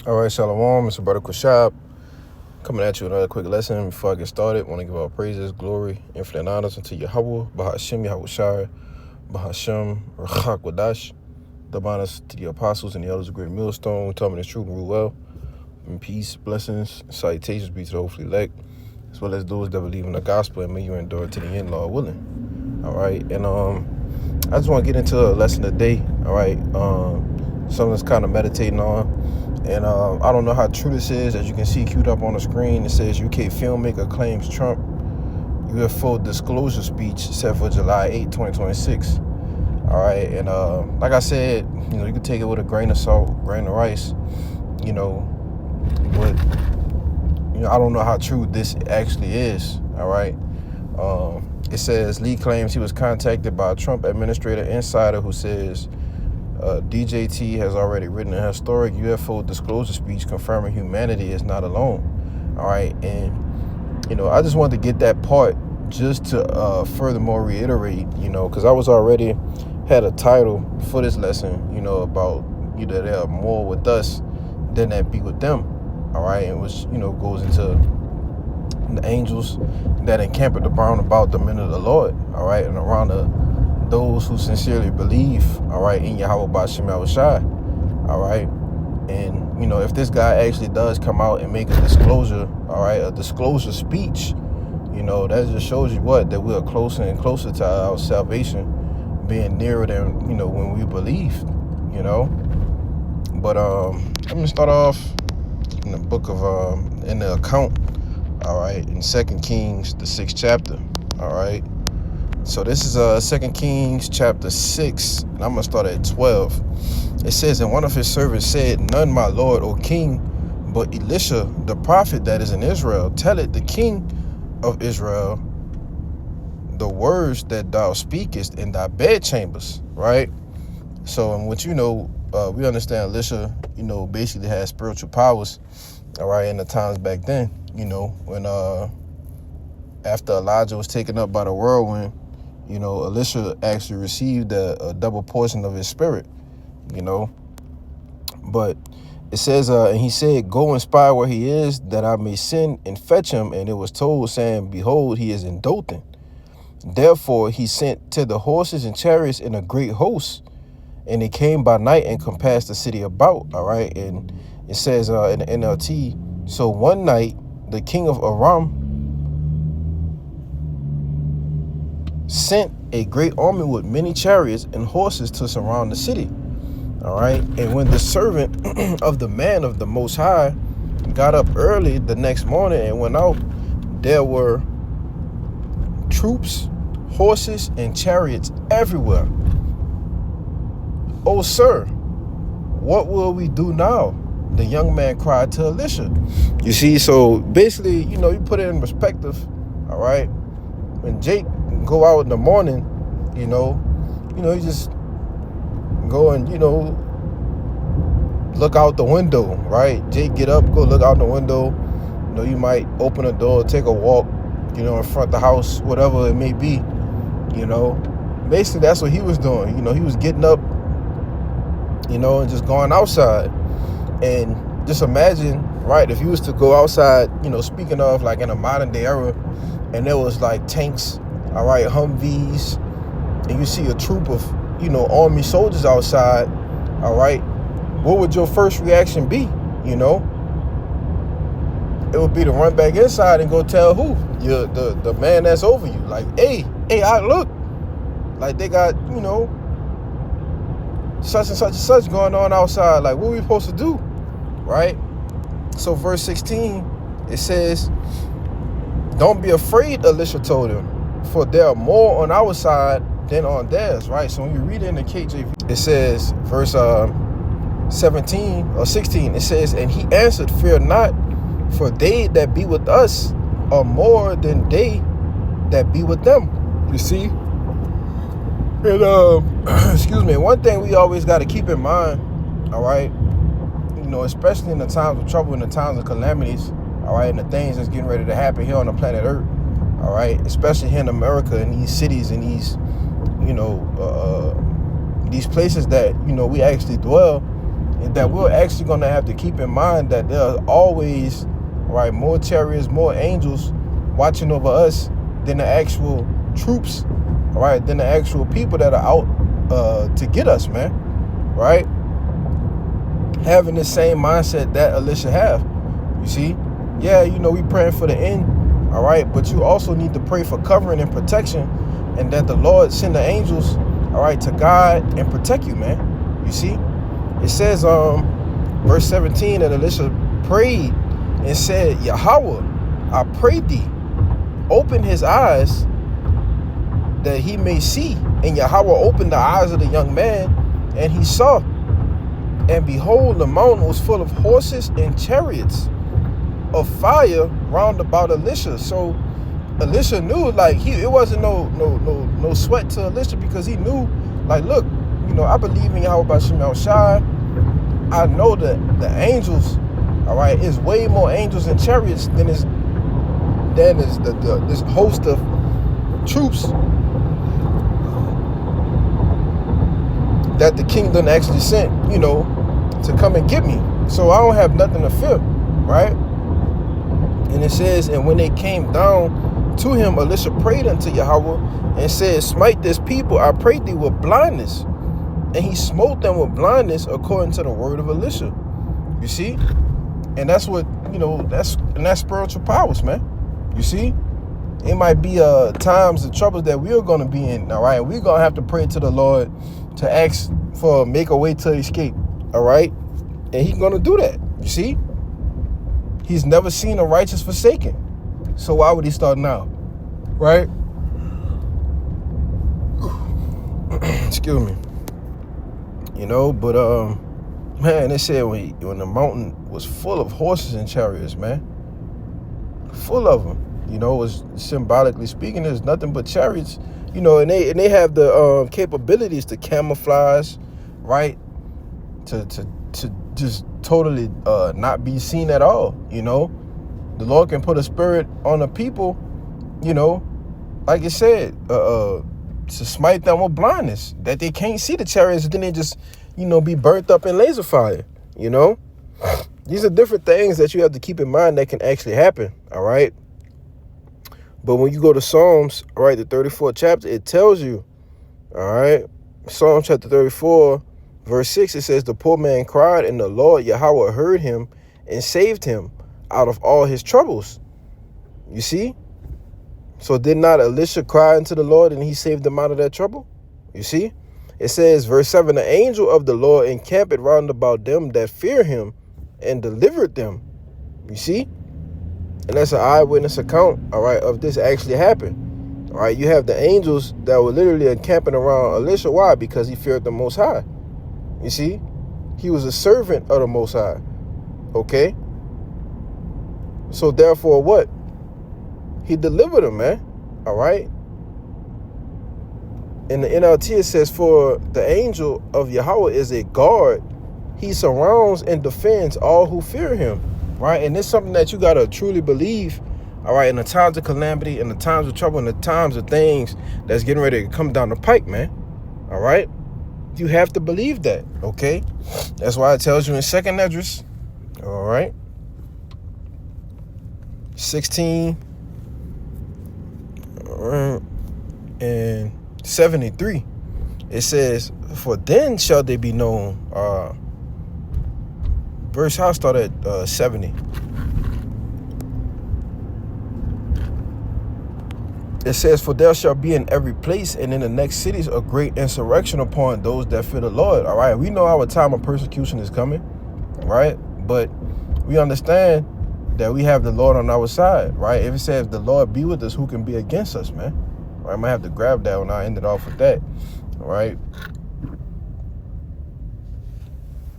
All right, Shalom. It's your brother Kushab coming at you with another quick lesson. Before I get started, I want to give all praises, glory, infinite honors unto Yahweh, Bahashim, Yahweh Shai, Bahashim, Rachak Wadash. The honors to the apostles and the elders of Great Millstone, who taught me the truth and rule well. And peace, blessings, salutations be to the hopefully elect, as well as those that believe in the gospel and may you endure to the end, Lord willing. All right, and I just want to get into a lesson today. All right, something that's kind of meditating on. And I don't know how true this is. As you can see queued up on the screen, it says UK filmmaker claims Trump UFO disclosure speech set for July 8, 2026. All right, and like I said, you can take it with a grain of salt, grain of rice, but I don't know how true this actually is. All right, it says Lee claims he was contacted by a Trump administrator insider who says DJT has already written a historic UFO disclosure speech confirming humanity is not alone. All right, and I just wanted to get that part just to furthermore reiterate, because I was already had a title for this lesson, about there are more with us than that be with them. All right, and which goes into the angels that encamp around about the men of the Lord. All right, and around those who sincerely believe, all right, in Yahweh Ba'Shem Yahushai, all right, and if this guy actually does come out and make a disclosure, all right, a disclosure speech, that just shows you that we are closer and closer to our salvation being nearer than when we believed, But I'm gonna start off in the book of in the account, all right, in 2 Kings, the 6th chapter, all right. So this is 2 Kings chapter 6, and I'm going to start at 12. It says, and one of his servants said, none, my lord, O king, but Elisha, the prophet that is in Israel, telleth the king of Israel the words that thou speakest in thy bedchambers, right? So, and what we understand Elisha, basically had spiritual powers, all right, in the times back then, when after Elijah was taken up by the whirlwind, Elisha actually received a double portion of his spirit, But it says, and he said, go and spy where he is, that I may send and fetch him. And it was told, saying, behold, he is in Dothan. Therefore he sent to the horses and chariots in a great host. And they came by night and compassed the city about, all right? And it says in the NLT, so one night the king of Aram sent a great army with many chariots and horses to surround the city. All right. And when the servant of the man of the Most High got up early the next morning and went out, there were troops, horses, and chariots everywhere. Oh, sir, what will we do now? The young man cried to Elisha. You see, so basically, you put it in perspective. All right. When Jake go out in the morning, you just go and, look out the window, right? Jake get up, go look out the window. You might open a door, take a walk, in front of the house, whatever it may be, Basically, that's what he was doing. He was getting up, and just going outside. And just imagine, right, if you was to go outside, speaking of like in a modern day era, and there was like tanks, all right, Humvees, and you see a troop of, army soldiers outside, all right, what would your first reaction be? It would be to run back inside and go tell who? The man that's over you. Like, hey, I look, like they got, such and such and such going on outside. Like, what are we supposed to do, right? So verse 16, it says, don't be afraid, Elisha told him, for there are more on our side than on theirs, right? So when you read it in the KJV, it says, verse 17 or 16, it says, and he answered, fear not, for they that be with us are more than they that be with them. You see? And excuse me, one thing we always got to keep in mind, all right, especially in the times of trouble, in the times of calamities, all right, and the things that's getting ready to happen here on the planet Earth, all right, especially here in America, in these cities, in these, these places that, we actually dwell, that we're actually going to have to keep in mind that there are always, right, more chariots, more angels watching over us than the actual troops, right, than the actual people that are out to get us, man, right? Having the same mindset that Elisha have, you see? Yeah, we praying for the end, all right, but you also need to pray for covering and protection, and that the Lord send the angels, all right, to guide and protect you, man. You see? It says, verse 17, that Elisha prayed and said, Yahweh, I pray thee, open his eyes that he may see. And Yahweh opened the eyes of the young man, and he saw. And behold, the mountain was full of horses and chariots of fire round about Elisha. So Elisha knew, like, it wasn't no sweat to Elisha, because he knew, like, look, I believe in Yahweh B'Shem Yahushai. I know that the angels, all right, is way more angels and chariots than is this host of troops that the kingdom actually sent, to come and get me. So I don't have nothing to fear, right? And it says, and when they came down to him, Elisha prayed unto Yahweh and said, smite this people, I pray thee, with blindness. And he smote them with blindness according to the word of Elisha. You see? And that's what, that's spiritual powers, man. You see? It might be times and troubles that we're going to be in, all right? We're going to have to pray to the Lord to ask for make a way to escape, all right? And he's going to do that, you see? He's never seen a righteous forsaken. So why would he start now, right? Excuse me. But man, they said when the mountain was full of horses and chariots, man, full of them. It was symbolically speaking, there's nothing but chariots. And they have the capabilities to camouflage, right? To just totally not be seen at all. The Lord can put a spirit on a people, like it said, to smite them with blindness, that they can't see the chariots, and then they just, be burnt up in laser fire. These are different things that you have to keep in mind that can actually happen, all right? But when you go to Psalms, all right, the 34th chapter, it tells you, all right, Psalm chapter 34, verse 6, it says, the poor man cried, and the Lord Yahweh heard him and saved him out of all his troubles. You see? So did not Elisha cry unto the Lord, and he saved him out of that trouble? You see? It says, verse 7, the angel of the Lord encamped round about them that fear him and delivered them. You see? And that's an eyewitness account, all right, of this actually happened. All right, you have the angels that were literally encamping around Elisha. Why? Because he feared the Most High. You see? He was a servant of the Most High. Okay? So therefore what? He delivered him, man. All right? In the NLT, it says, for the angel of Yahweh is a guard. He surrounds and defends all who fear him. Right? And it's something that you got to truly believe, all right, in the times of calamity, in the times of trouble, in the times of things that's getting ready to come down the pike, man. All right? You have to believe that, okay? That's why it tells you in 2nd Esdras, all right, 16, all right, and 73, it says, for then shall they be known, verse how start at 70. It says, for there shall be in every place and in the next cities a great insurrection upon those that fear the Lord. All right, we know our time of persecution is coming, right? But we understand that we have the Lord on our side, right? If it says the Lord be with us, who can be against us, man? All right, I might have to grab that when I end it off with that, all right?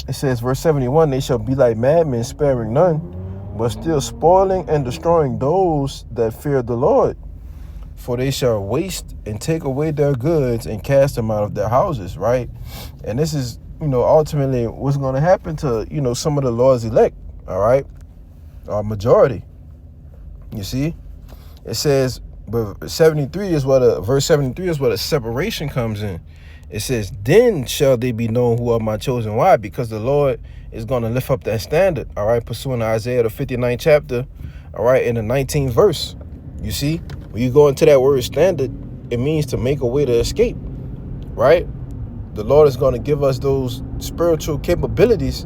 It says, verse 71, they shall be like madmen, sparing none, but still spoiling and destroying those that fear the Lord. For they shall waste and take away their goods and cast them out of their houses, right? And this is, ultimately what's going to happen to, some of the Lord's elect, all right? Or majority. You see? It says, but verse 73 is where the separation comes in. It says, then shall they be known who are my chosen. Why? Because the Lord is going to lift up that standard, all right, pursuing Isaiah, the 59th chapter, all right, in the 19th verse. You see, when you go into that word standard, it means to make a way to escape, right? The Lord is going to give us those spiritual capabilities,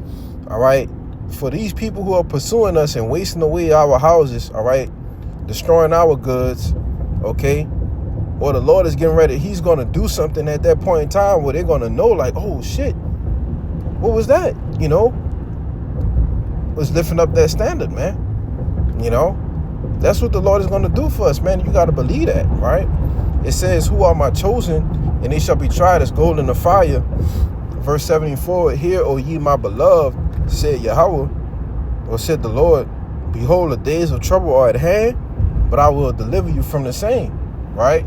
all right, for these people who are pursuing us and wasting away our houses, all right, destroying our goods, okay? Or the Lord is getting ready. He's going to do something at that point in time where they're going to know, like, oh, shit, what was that? You know, was lifting up that standard, man. You know, that's what the Lord is going to do for us, man. You got to believe that, right? It says, who are my chosen, and they shall be tried as gold in the fire. Verse 74, hear, O ye my beloved, said Yahweh, or said the Lord, behold, the days of trouble are at hand, but I will deliver you from the same, right?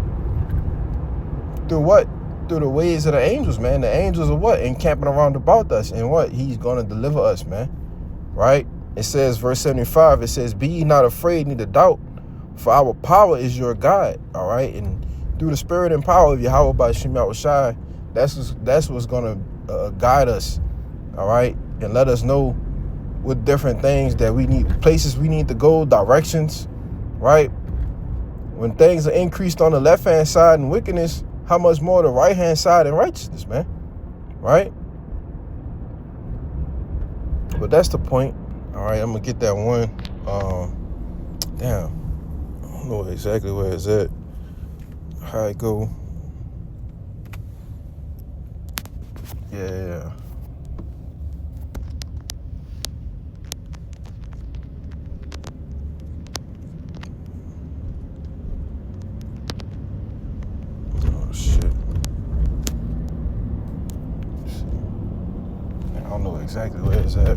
Through what? Through the ways of the angels, man. The angels are what? Encamping around about us. And what? He's going to deliver us, man. Right? It says, verse 75, it says, be ye not afraid, neither doubt, for our power is your God. All right? And through the spirit and power of Yahweh by Shem Yahushai, that's what's going to guide us. All right? And let us know what different things that we need, places we need to go, directions. Right? When things are increased on the left-hand side in wickedness, how much more the right-hand side in righteousness, man? Right? But that's the point. All right, I'm going to get that one. Damn. I don't know exactly where it's at. How it go. Yeah. Oh, shit. I don't know exactly where it's at.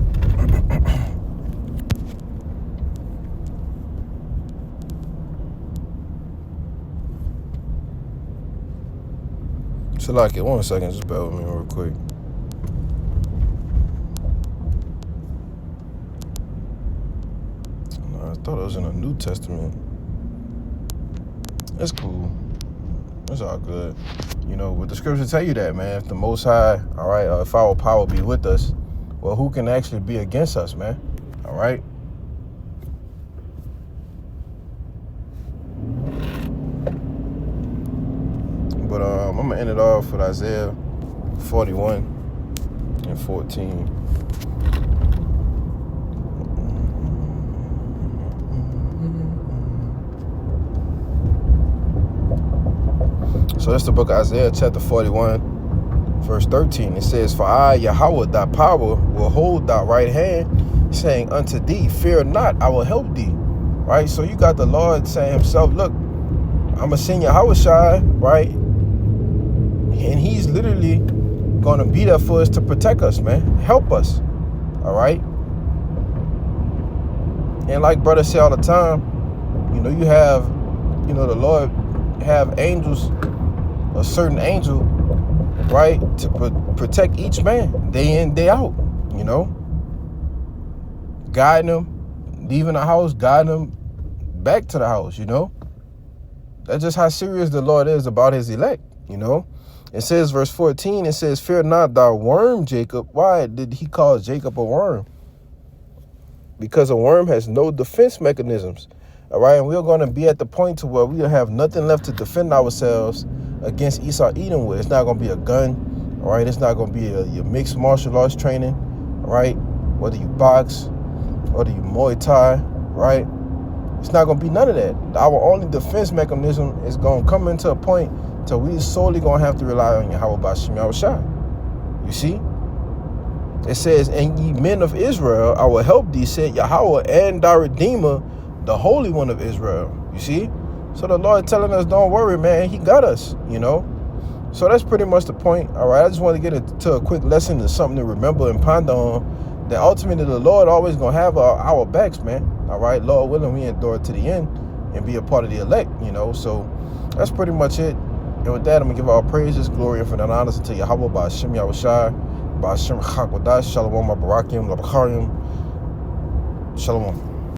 So like it, 1 second, just bear with me real quick. No, I thought it was in the New Testament. It's cool. It's all good. You know, but the scriptures tell you that, man. If the Most High, all right, if our power be with us, well, who can actually be against us, man? All right? But I'm going to end it off with Isaiah 41 and 14. So that's the book of Isaiah, chapter 41, verse 13. It says, for I, Yahweh, thy power, will hold thy right hand, saying unto thee, fear not, I will help thee. Right? So you got the Lord saying himself, look, I'm going to send Yahushai, right? And he's literally going to be there for us to protect us, man. Help us. All right? And like brother say all the time, you know, you have, you know, the Lord have angels, a certain angel, right, to protect each man day in, day out, you know, guiding them, leaving the house, guiding them back to the house, you know. That's just how serious the Lord is about his elect, you know. It says, verse 14, it says, fear not thou worm, Jacob. Why did he call Jacob a worm? Because a worm has no defense mechanisms. All right, and we're going to be at the point to where we don't have nothing left to defend ourselves against Esau Edom with. It's not going to be a gun, all right? It's not going to be your mixed martial arts training, all right? Whether you box, whether you Muay Thai, right? It's not going to be none of that. Our only defense mechanism is going to come into a point till we solely going to have to rely on Yahweh B'Shem Yahushai. You see? It says, and ye men of Israel, I will help thee, said Yahweh, and thy Redeemer, the Holy One of Israel. You see? So the Lord telling us, don't worry, man. He got us, you know? So that's pretty much the point. All right, I just want to get into a quick lesson and something to remember and ponder on, that ultimately the Lord always going to have our backs, man. All right, Lord willing, we endure to the end and be a part of the elect, you know? So that's pretty much it. And with that, I'm going to give all praises, glory, and honors unto Yahweh B'Shem Yahushai, B'Shem Chakwadash, Shalom, Barakim, Labakarim, Shalom.